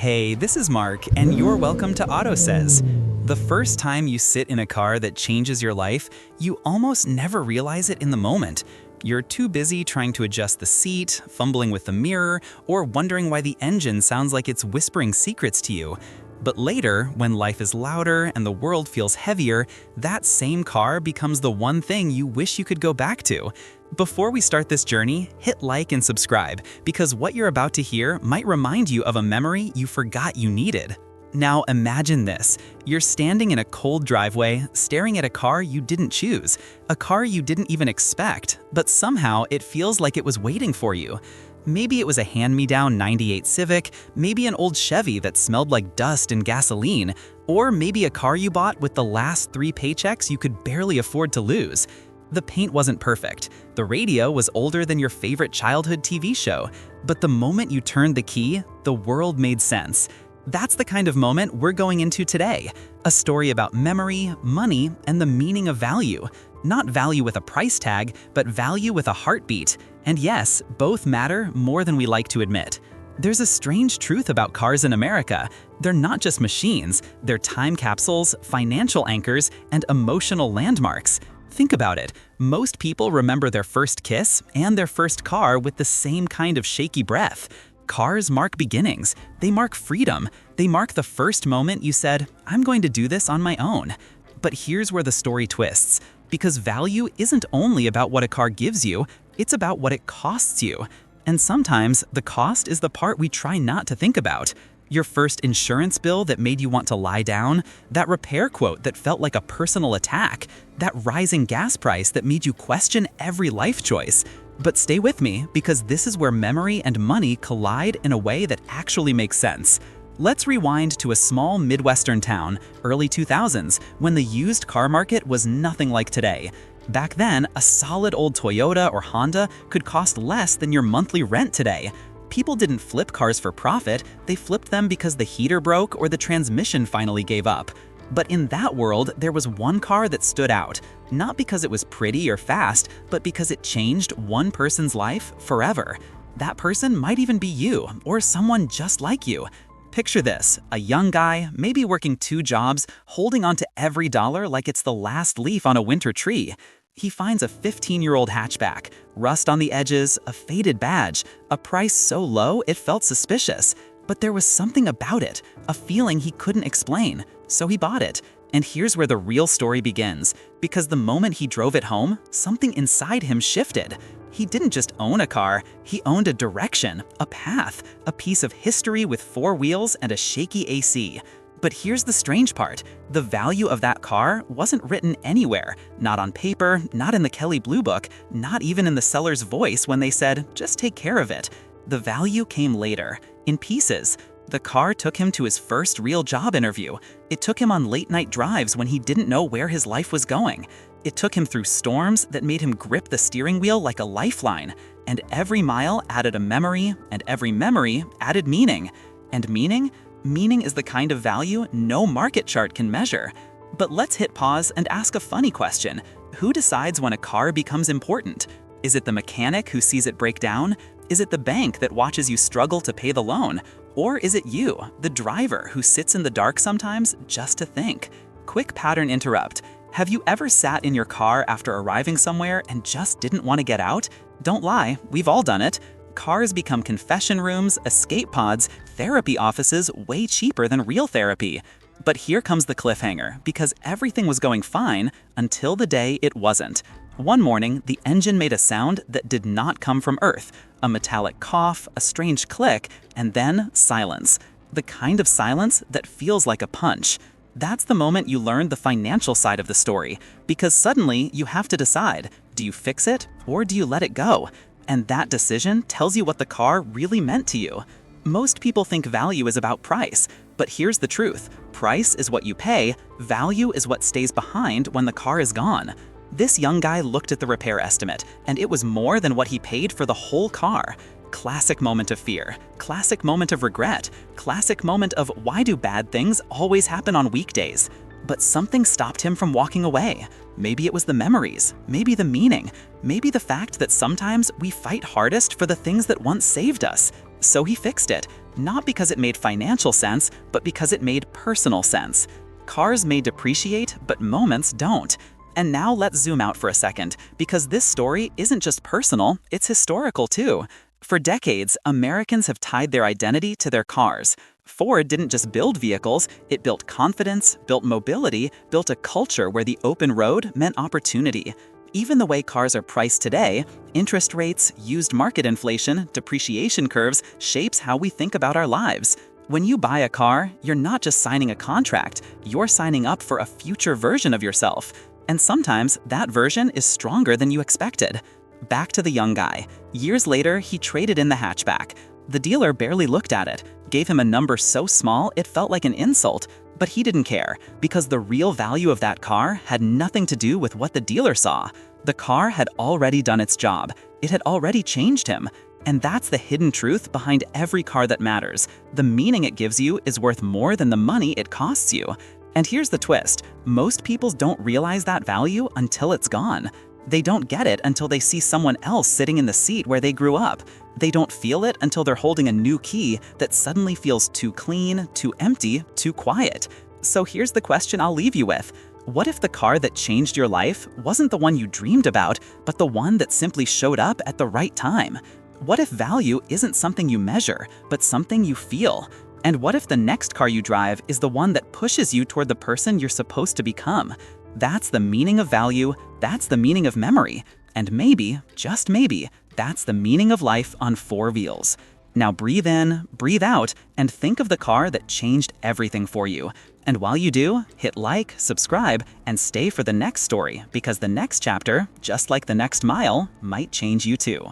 Hey, this is Mark, and you're welcome to AUTOSAYS. The first time you sit in a car that changes your life, you almost never realize it in the moment. You're too busy trying to adjust the seat, fumbling with the mirror, or wondering why the engine sounds like it's whispering secrets to you. But later, when life is louder and the world feels heavier, that same car becomes the one thing you wish you could go back to. Before we start this journey, hit like and subscribe, because what you're about to hear might remind you of a memory you forgot you needed. Now imagine this. You're standing in a cold driveway, staring at a car you didn't choose, a car you didn't even expect, but somehow it feels like it was waiting for you. Maybe it was a hand-me-down '98 Civic, maybe an old Chevy that smelled like dust and gasoline, or maybe a car you bought with the last 3 paychecks you could barely afford to lose. The paint wasn't perfect, the radio was older than your favorite childhood TV show, but the moment you turned the key, the world made sense. That's the kind of moment we're going into today. A story about memory, money, and the meaning of value. Not value with a price tag, but value with a heartbeat. And yes, both matter more than we like to admit. There's a strange truth about cars in America. They're not just machines, they're time capsules, financial anchors, and emotional landmarks. Think about it. Most people remember their first kiss and their first car with the same kind of shaky breath. Cars mark beginnings. They mark freedom. They mark the first moment you said, "I'm going to do this on my own." But here's where the story twists. Because value isn't only about what a car gives you, it's about what it costs you. And sometimes, the cost is the part we try not to think about. Your first insurance bill that made you want to lie down, that repair quote that felt like a personal attack, that rising gas price that made you question every life choice. But stay with me, because this is where memory and money collide in a way that actually makes sense. Let's rewind to a small Midwestern town, early 2000s, when the used car market was nothing like today. Back then, a solid old Toyota or Honda could cost less than your monthly rent today. People didn't flip cars for profit, they flipped them because the heater broke or the transmission finally gave up. But in that world, there was one car that stood out, not because it was pretty or fast, but because it changed one person's life forever. That person might even be you, or someone just like you. Picture this, a young guy, maybe working 2 jobs, holding onto every dollar like it's the last leaf on a winter tree. He finds a 15-year-old hatchback, rust on the edges, a faded badge, a price so low it felt suspicious. But there was something about it, a feeling he couldn't explain, so he bought it. And here's where the real story begins, because the moment he drove it home, something inside him shifted. He didn't just own a car, he owned a direction, a path, a piece of history with 4 wheels and a shaky AC. But here's the strange part. The value of that car wasn't written anywhere, not on paper, not in the Kelley Blue Book, not even in the seller's voice when they said, "Just take care of it." The value came later, in pieces. The car took him to his first real job interview. It took him on late-night drives when he didn't know where his life was going. It took him through storms that made him grip the steering wheel like a lifeline. And every mile added a memory, and every memory added meaning. And meaning? Meaning is the kind of value no market chart can measure. But let's hit pause and ask a funny question. Who decides when a car becomes important? Is it the mechanic who sees it break down? Is it the bank that watches you struggle to pay the loan? Or is it you, the driver, who sits in the dark sometimes just to think? Quick pattern interrupt. Have you ever sat in your car after arriving somewhere and just didn't want to get out? Don't lie, we've all done it. Cars become confession rooms, escape pods, therapy offices way cheaper than real therapy. But here comes the cliffhanger, because everything was going fine until the day it wasn't. One morning, the engine made a sound that did not come from Earth. A metallic cough, a strange click, and then silence. The kind of silence that feels like a punch. That's the moment you learn the financial side of the story, because suddenly you have to decide, do you fix it or do you let it go? And that decision tells you what the car really meant to you. Most people think value is about price, but here's the truth. Price is what you pay, value is what stays behind when the car is gone. This young guy looked at the repair estimate, and it was more than what he paid for the whole car. Classic moment of fear, classic moment of regret, classic moment of why do bad things always happen on weekdays? But something stopped him from walking away. Maybe it was the memories, maybe the meaning, maybe the fact that sometimes we fight hardest for the things that once saved us. So he fixed it, not because it made financial sense, but because it made personal sense. Cars may depreciate, but moments don't. And now let's zoom out for a second, because this story isn't just personal, it's historical too. For decades, Americans have tied their identity to their cars. Ford didn't just build vehicles, it built confidence, built mobility, built a culture where the open road meant opportunity. Even the way cars are priced today, interest rates, used market inflation, depreciation curves, shapes how we think about our lives. When you buy a car, you're not just signing a contract, you're signing up for a future version of yourself. And sometimes that version is stronger than you expected. Back to the young guy. Years later, he traded in the hatchback. The dealer barely looked at it, gave him a number so small it felt like an insult. But he didn't care, because the real value of that car had nothing to do with what the dealer saw. The car had already done its job. It had already changed him. And that's the hidden truth behind every car that matters. The meaning it gives you is worth more than the money it costs you. And here's the twist. Most people don't realize that value until it's gone. They don't get it until they see someone else sitting in the seat where they grew up. They don't feel it until they're holding a new key that suddenly feels too clean, too empty, too quiet. So here's the question I'll leave you with. What if the car that changed your life wasn't the one you dreamed about, but the one that simply showed up at the right time? What if value isn't something you measure, but something you feel? And what if the next car you drive is the one that pushes you toward the person you're supposed to become? That's the meaning of value, that's the meaning of memory, and maybe, just maybe, that's the meaning of life on four wheels. Now breathe in, breathe out, and think of the car that changed everything for you. And while you do, hit like, subscribe, and stay for the next story, because the next chapter, just like the next mile, might change you too.